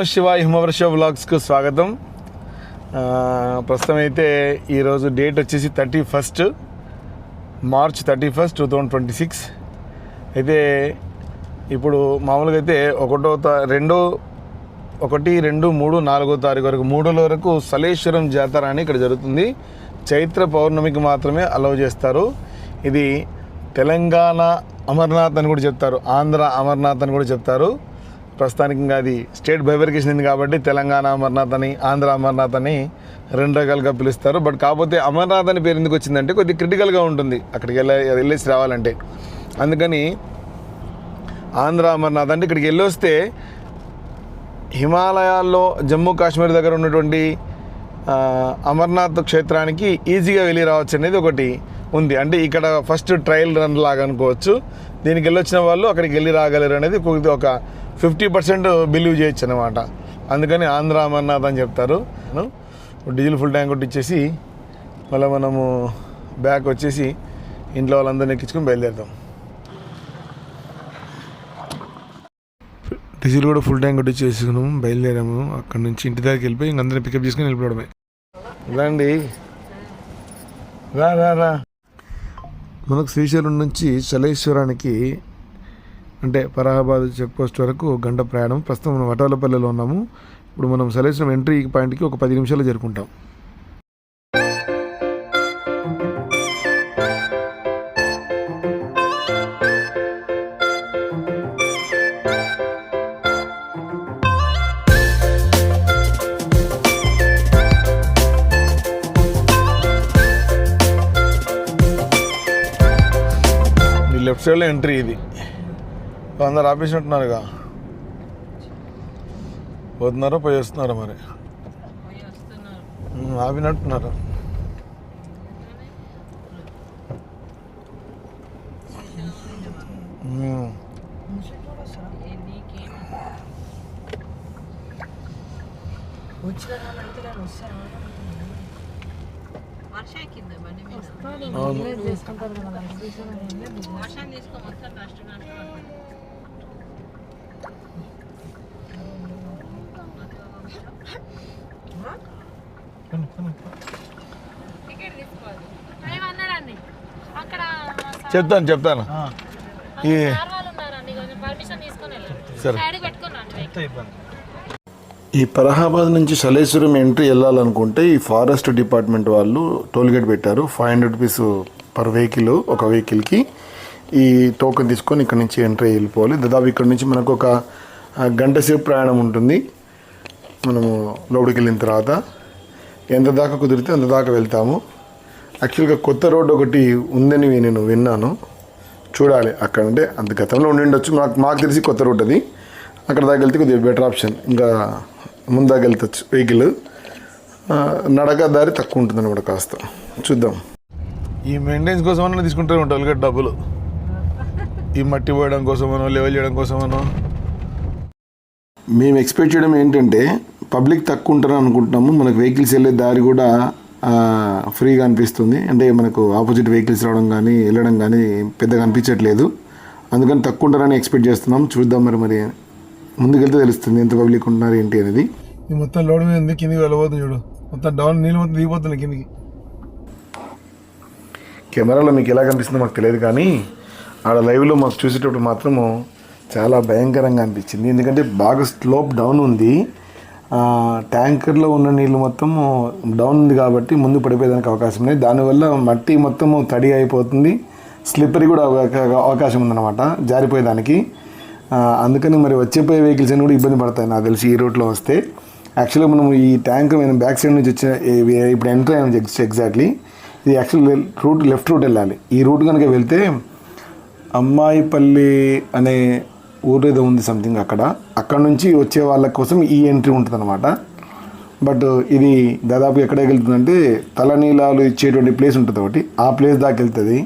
శివ హిమవర్ష వ్లాగ్స్కు స్వాగతం. ప్రస్తుతం అయితే ఈరోజు డేట్ వచ్చేసి 31 మార్చ్ 31, 2026. అయితే ఇప్పుడు మామూలుగా అయితే 1, 2, 3, 4 తారీఖు వరకు 3 వరకు సలేశ్వరం జాతర అని ఇక్కడ జరుగుతుంది. చైత్ర పౌర్ణమికి మాత్రమే అలౌ చేస్తారు. ఇది తెలంగాణ అమర్నాథ్ అని కూడా చెప్తారు, ఆంధ్ర అమర్నాథ్ అని కూడా చెప్తారు. ప్రస్తుతానికి ఇంకా అది స్టేట్ బైఫర్కేషన్ ఉంది కాబట్టి తెలంగాణ అమర్నాథ్ అని, ఆంధ్ర అమర్నాథ్ అని 2 రకాలుగా పిలుస్తారు. బట్ కాకపోతే అమర్నాథ్ అని పేరు ఎందుకు వచ్చిందంటే కొద్దిగా క్రిటికల్గా ఉంటుంది అక్కడికి వెళ్ళేసి రావాలంటే. అందుకని ఆంధ్ర అమర్నాథ్ అంటే ఇక్కడికి వెళ్ళొస్తే హిమాలయాల్లో జమ్మూ కాశ్మీర్ దగ్గర ఉన్నటువంటి అమర్నాథ్ క్షేత్రానికి ఈజీగా వెళ్ళి రావచ్చు అనేది ఒకటి ఉంది. అంటే ఇక్కడ ఫస్ట్ ట్రయల్ రన్ లాగా అనుకోవచ్చు. దీనికి వెళ్ళొచ్చిన వాళ్ళు అక్కడికి వెళ్ళి రాగలరు అనేది ఒక 50% బిలీవ్ చేయొచ్చు అనమాట. అందుకని ఆంధ్ర అమర్నాథ్ అని చెప్తారు. డీజిల్ ఫుల్ ట్యాంక్ కొట్టిచ్చేసి మళ్ళీ మనము బ్యాక్ వచ్చేసి ఇంట్లో వాళ్ళందరినీ ఎక్కించుకొని బయలుదేరుతాం. డీజిల్ కూడా ఫుల్ ట్యాంక్ కొట్టిచ్చేసుకున్నాము, బయలుదేరాము. అక్కడ నుంచి ఇంటి దగ్గరికి వెళ్ళిపోయి ఇంకందరినీ పికప్ చేసుకుని వెళ్ళిపోవడమే. రండి, రా రా రా. మనకు శ్రీశైలం నుంచి చలేశ్వరానికి అంటే పరహాబాద్ చెక్ పోస్ట్ వరకు 1 గంట ప్రయాణం. ప్రస్తుతం మనం వటాలపల్లిలో ఉన్నాము. ఇప్పుడు మనం చలేశ్వరం ఎంట్రీ పాయింట్కి ఒక 10 నిమిషాలు జరుపుకుంటాం. లెఫ్ట్ సైడ్లో ఎంట్రీ. ఇది అందరు ఆపేసినట్టున్నారుగా, పోతున్నారో పోయి వస్తున్నారో మరి, ఆపినట్టున్నారు. చెప్తాను. ఈ పరహాబాద్ నుంచి సలేశ్వరం ఎంట్రీ వెళ్ళాలనుకుంటే ఈ ఫారెస్ట్ డిపార్ట్మెంట్ వాళ్ళు టోల్గేట్ పెట్టారు. 500 రూపీస్ పర్ వెహికల్, ఒక వెహికల్కి. ఈ టోకెన్ తీసుకొని ఇక్కడ నుంచి ఎంట్రీ వెళ్ళిపోవాలి. దాదాపు ఇక్కడ నుంచి మనకు ఒక 1 గంట సేపు ప్రయాణం ఉంటుంది. మనము లోపలికి వెళ్ళిన తర్వాత ఎంత దాకా కుదిరితే అంత దాకా వెళ్తాము. యాక్చువల్గా కొత్త రోడ్డు ఒకటి ఉందని నేను విన్నాను, చూడాలి. అక్కడ అంటే అంత గతంలో ఉండిండొచ్చు, మాకు తెలిసి కొత్త రోడ్ అది. అక్కడ దాకా వెళ్తే కొద్దిగా బెటర్ ఆప్షన్. ఇంకా ముందాక వెళ్తచ్చు వెహికల్. నడక దారి తక్కువ ఉంటుంది అనమాట, కాస్త చూద్దాం. ఈ మెయింటెనెన్స్ కోసమన్నా తీసుకుంటూ ఉంటారు కదా డబ్బులు. ఈ మట్టి పోయడం కోసమనో, లెవెల్ చేయడం కోసమనో. మేము ఎక్స్పెక్ట్ చేయడం ఏంటంటే పబ్లిక్ తక్కువ ఉంటారని అనుకుంటున్నాము. మనకు వెహికల్స్ వెళ్ళే దారి కూడా ఫ్రీగా అనిపిస్తుంది. అంటే మనకు ఆపోజిట్ వెహికల్స్ రావడం కానీ వెళ్ళడం కానీ పెద్దగా అనిపించట్లేదు. అందుకని తక్కువ ఉంటారని ఎక్స్పెక్ట్ చేస్తున్నాం. చూద్దాం మరి ముందుకెళ్తే తెలుస్తుంది ఎంత పబ్లిక్ ఉంటున్నారు ఏంటి అనేది. ఇది మొత్తం లోడ్ మీద ఉంది, కిందికి వెళ్ళబోతుంది. చూడు మొత్తం డౌన్, నీళ్ళు మొత్తం దిగిపోతుంది కిందికి. కెమెరాలో మీకు ఎలా కనిపిస్తుందో మాకు తెలియదు, కానీ ఆడ లైవ్లో మాకు చూసేటప్పుడు మాత్రము చాలా భయంకరంగా అనిపించింది. ఎందుకంటే బాగా స్లోప్ డౌన్ ఉంది. ట్యాంకర్లో ఉన్న నీళ్ళు మొత్తం డౌన్ ఉంది కాబట్టి ముందు పడిపోయేదానికి అవకాశం ఉంది. దానివల్ల మట్టి మొత్తము తడి అయిపోతుంది, స్లిప్పరీ కూడా అవకాశం ఉందన్నమాట జారిపోయేదానికి. అందుకని మరి వచ్చేపోయే వెహికల్స్ అని కూడా ఇబ్బంది పడతాయి నాకు తెలిసి ఈ రూట్లో వస్తే. యాక్చువల్గా మనం ఈ ట్యాంక్ మేము బ్యాక్ సైడ్ నుంచి వచ్చిన ఇప్పుడు ఎంటర్ అయ్యాము ఎగ్జాక్ట్లీ. ఇది యాక్చువల్ రూట్ లెఫ్ట్ రూట్ వెళ్ళాలి. ఈ రూట్ కనుక వెళ్తే అమ్మాయిపల్లి అనే ఊరు ఏదో ఉంది సంథింగ్, అక్కడ నుంచి వచ్చే వాళ్ళ కోసం ఈ ఎంట్రీ ఉంటుంది అనమాట. బట్ ఇది దాదాపు ఎక్కడికి వెళ్తుందంటే తలనీలాలు ఇచ్చేటువంటి ప్లేస్ ఉంటుంది ఒకటి, ఆ ప్లేస్ దాకా వెళ్తుంది.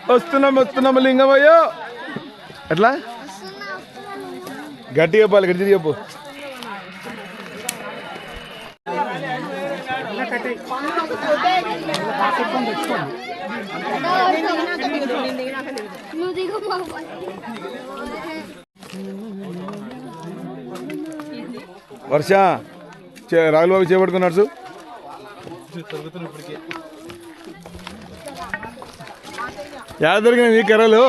వస్తున్నాము లింగమయ్యో. ఎట్లా గట్టి చెప్పాలి, గట్టి చెప్పు. వర్ష రాహుల్ బాబు చేపట్టుకున్నాడు. యాద దొరికిన మీ కర్రలు.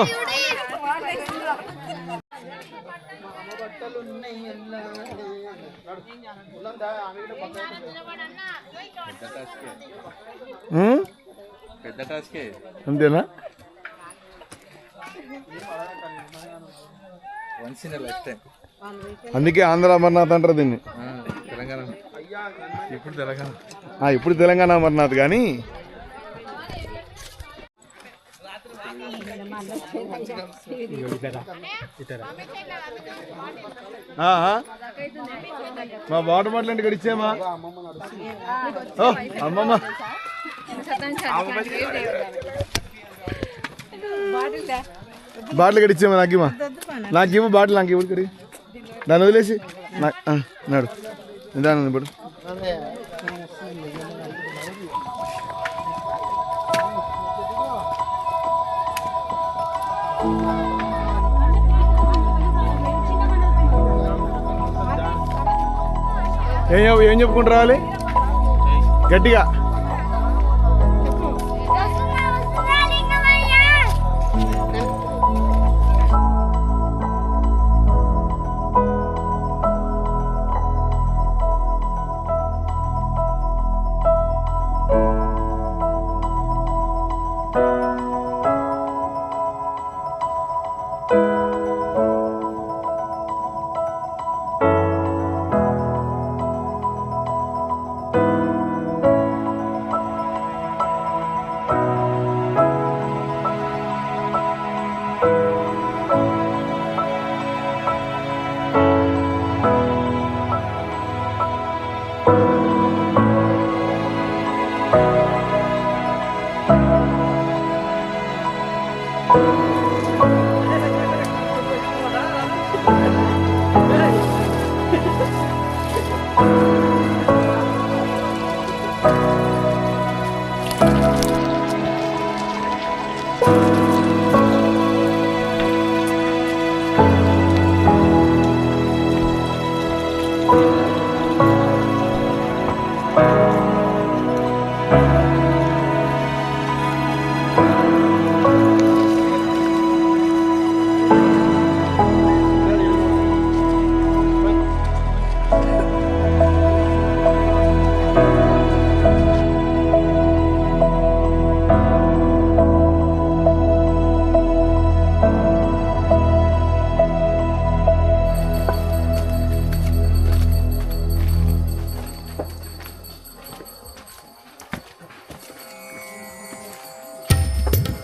అంతేనా? అందుకే ఆంధ్ర అమర్నాథ్ అంటారు దీన్ని. ఇప్పుడు తెలంగాణ అమర్నాథ్. కానీ మా వాటర్ బాటిల్ అంటే ఇక్కడ ఇచ్చేమా అమ్మమ్మ. బాటిల్ ఇక్కడ ఇచ్చేమా, నాకేమో బాటిల్ నాకు ఇప్పుడు కడిగి దాన్ని వదిలేసి నాడు నిదానం ఇప్పుడు. ఏం చెప్పుకుంటూ రావాలి గట్టిగా?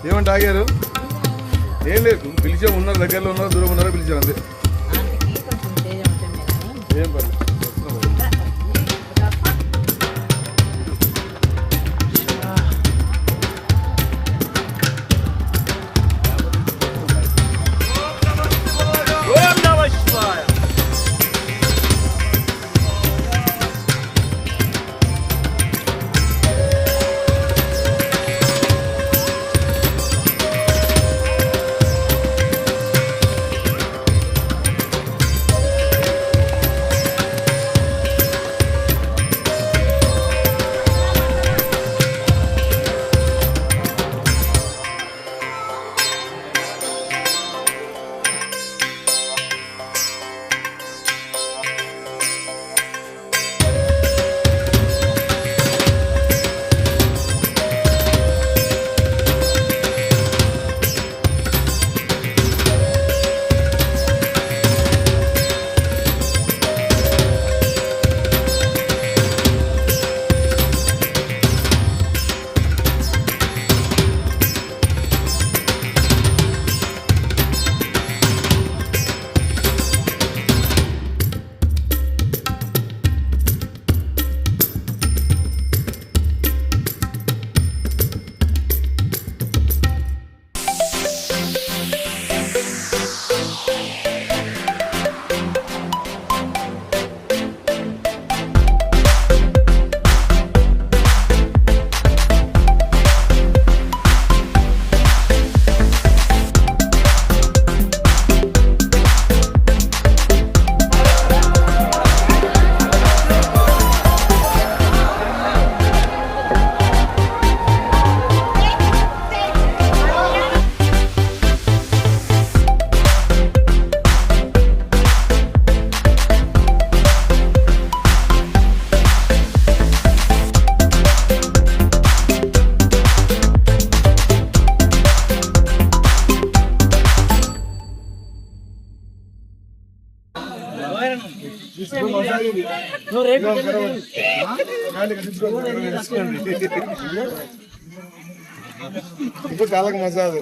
ఏమంటే ఆగారు? ఏం లేదు, పిలిచే ఉన్నారు, దగ్గరలో ఉన్నారు, దూరం ఉన్నారో పిలిచారు అంతే. ఏం పర్లేదు. ఇప్పుడు కాళ్ళకి మసాజ్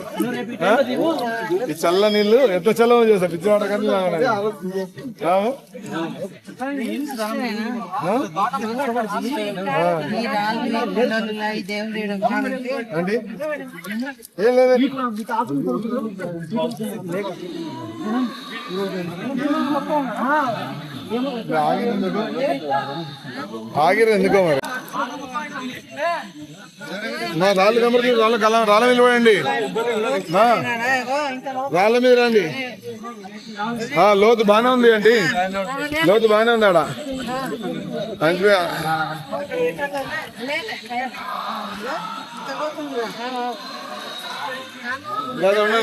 ఈ చల్ల నీళ్ళు ఎంత చల్లవ చేస్తా పిచ్చివాడ అండి ఏం లేదు ఆగిరు ఎందుకో మరి నా రాళ్ళు కమర్చి రాళ్ళ మీద పడండి రాళ్ళ మీద రండి లోతు బాగానే ఉంది అండి లోతు బాగానే ఉంది ఆడ మంచిగా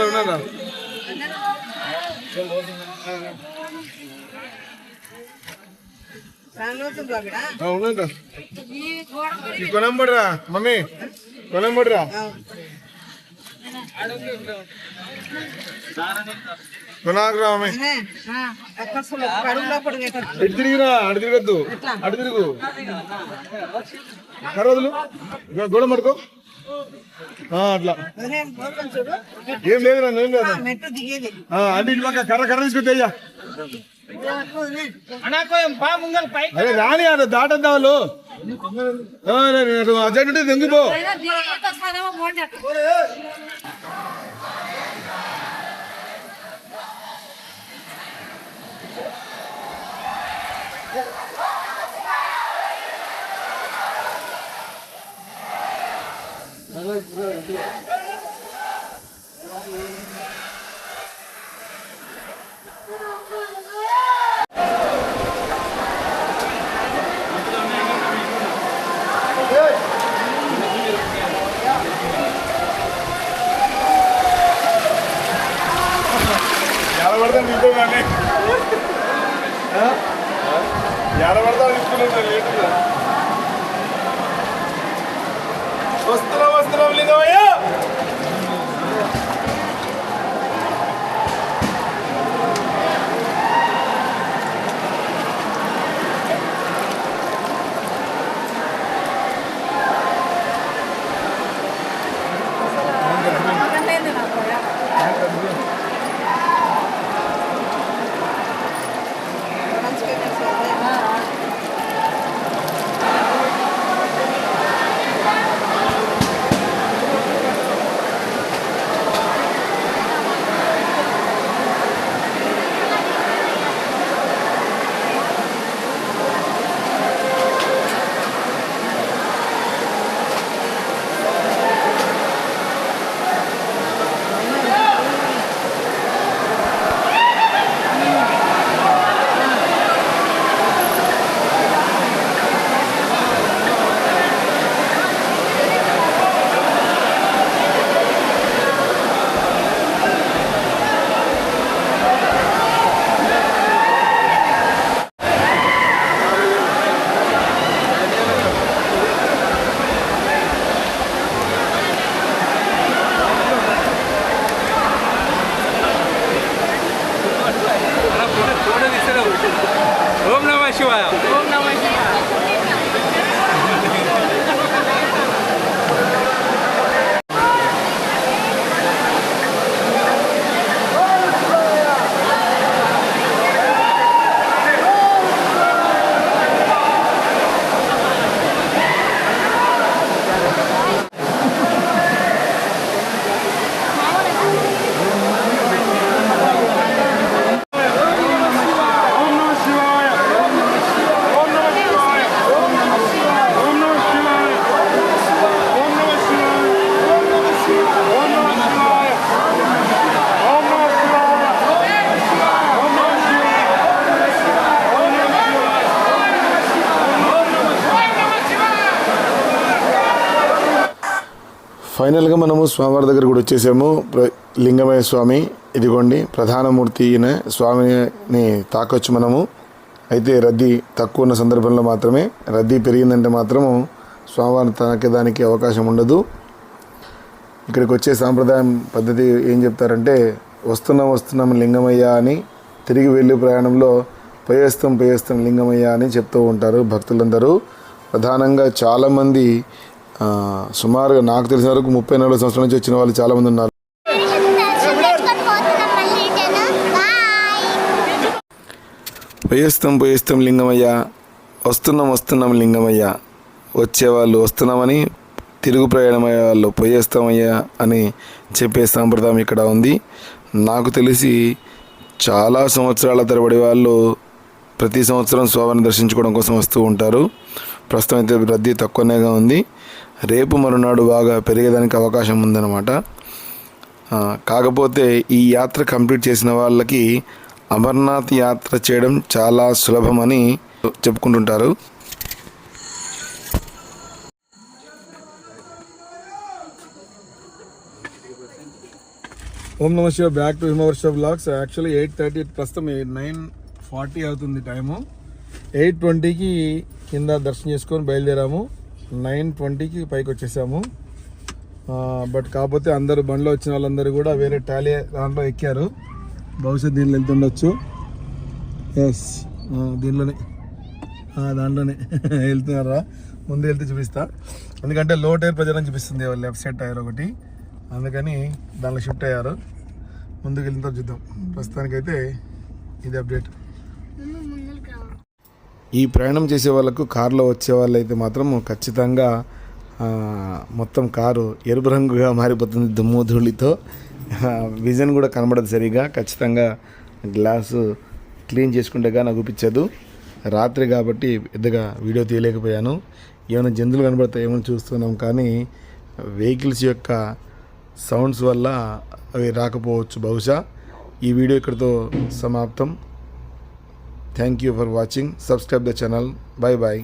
ఉన్నారా కొనంబడిరా మమ్మీ కొనంబడిరా కొనాకరా మమ్మీ ఇటు తిరిగిరా అటు తిరగద్దు అటు తిరుగు కరోజులు గోడ పడుకో అట్లా ఏం లేదురా ఏం లేదు అంటే ఇటు పక్క కర్ర కర్ర తీసుకొద్ది అయ్యా అరే రాని అక్కడ దాటద్దా వాళ్ళు అర్జెంట్ ఉంటే దొంగిపో ఎడబడతాను తీసుకోగానే ఎడబడతాను తీసుకున్నాను లేటుగా వస్తున్నాం లింగమయ్య ఓం నమః శివాయ. ఓం నమః శివాయ. ఫైనల్గా మనము స్వామివారి దగ్గర కూడా వచ్చేసాము. లింగమయ్య స్వామి ఇదిగోండి ప్రధానమూర్తి అయిన స్వామిని తాకొచ్చు మనము. అయితే రద్దీ తక్కువ ఉన్న సందర్భంలో మాత్రమే, రద్దీ పెరిగిందంటే మాత్రము స్వామివారిని తాకేదానికి అవకాశం ఉండదు. ఇక్కడికి వచ్చే సాంప్రదాయం పద్ధతి ఏం చెప్తారంటే వస్తున్నాం లింగమయ్య అని తిరిగి వెళ్ళే ప్రయాణంలో పోయేస్తాం లింగమయ్య అని చెప్తూ ఉంటారు భక్తులందరూ. ప్రధానంగా చాలామంది సుమారుగా నాకు తెలిసిన వరకు 34 సంవత్సరాల నుంచి వచ్చిన వాళ్ళు చాలామంది ఉన్నారు. పోయేస్తాం లింగమయ్య, వస్తున్నాం లింగమయ్య. వచ్చేవాళ్ళు వస్తున్నామని, తిరుగు ప్రయాణమయ్యే వాళ్ళు పోయేస్తామయ్యా అని చెప్పే సాంప్రదాయం ఇక్కడ ఉంది. నాకు తెలిసి చాలా సంవత్సరాల తరబడి వాళ్ళు ప్రతి సంవత్సరం స్వామిని దర్శించుకోవడం కోసం వస్తూ ఉంటారు. ప్రస్తుతం అయితే రద్దీ తక్కువనేగా ఉంది. రేపు మరునాడు బాగా పెరిగేదానికి అవకాశం ఉందన్నమాట. కాకపోతే ఈ యాత్ర కంప్లీట్ చేసిన వాళ్ళకి అమర్నాథ్ యాత్ర చేయడం చాలా సులభమని చెప్పుకుంటుంటారు. ఓం నమ Shiva, back to Himavarsha blogs. Actually 8:30, ప్రస్తుతం 9:40 అవుతుంది టైము. 8:20కి కింద దర్శనం చేసుకొని బయలుదేరాము. 9:20కి పైకి వచ్చేసాము. బట్ కాకపోతే అందరూ బండ్లో వచ్చిన వాళ్ళందరూ కూడా వేరే టాలీ దాంట్లో ఎక్కారు. బహుశా దీనిలో వెళ్తుండొచ్చు. ఎస్, దాంట్లోనే వెళ్తున్నారా? ముందు వెళ్తే చూపిస్తా, ఎందుకంటే లో టైర్ ప్రజలను చూపిస్తుంది లెఫ్ట్ సైడ్ టైర్ ఒకటి, అందుకని దానిలో షిఫ్ట్ అయ్యారు. ముందుకు వెళ్ళిన తర్వాత చూద్దాం. ప్రస్తుతానికైతే ఇది అప్డేట్. ఈ ప్రయాణం చేసే వాళ్ళకు కారులో వచ్చే వాళ్ళు అయితే మాత్రం ఖచ్చితంగా మొత్తం కారు ఎరుపు రంగుగా మారిపోతుంది దుమ్ము ధూళితో. విజన్ కూడా కనబడదు సరిగా. ఖచ్చితంగా గ్లాసు క్లీన్ చేసుకుంటే కానీ అగుపించదు. రాత్రి కాబట్టి పెద్దగా వీడియో తీయలేకపోయాను. ఏమైనా జంతువులు కనబడతాయేమో చూస్తున్నాం, కానీ వెహికల్స్ యొక్క సౌండ్స్ వల్ల అవి రాకపోవచ్చు బహుశా. ఈ వీడియో ఇక్కడితో సమాప్తం. Thank you for watching. Subscribe the channel. Bye bye.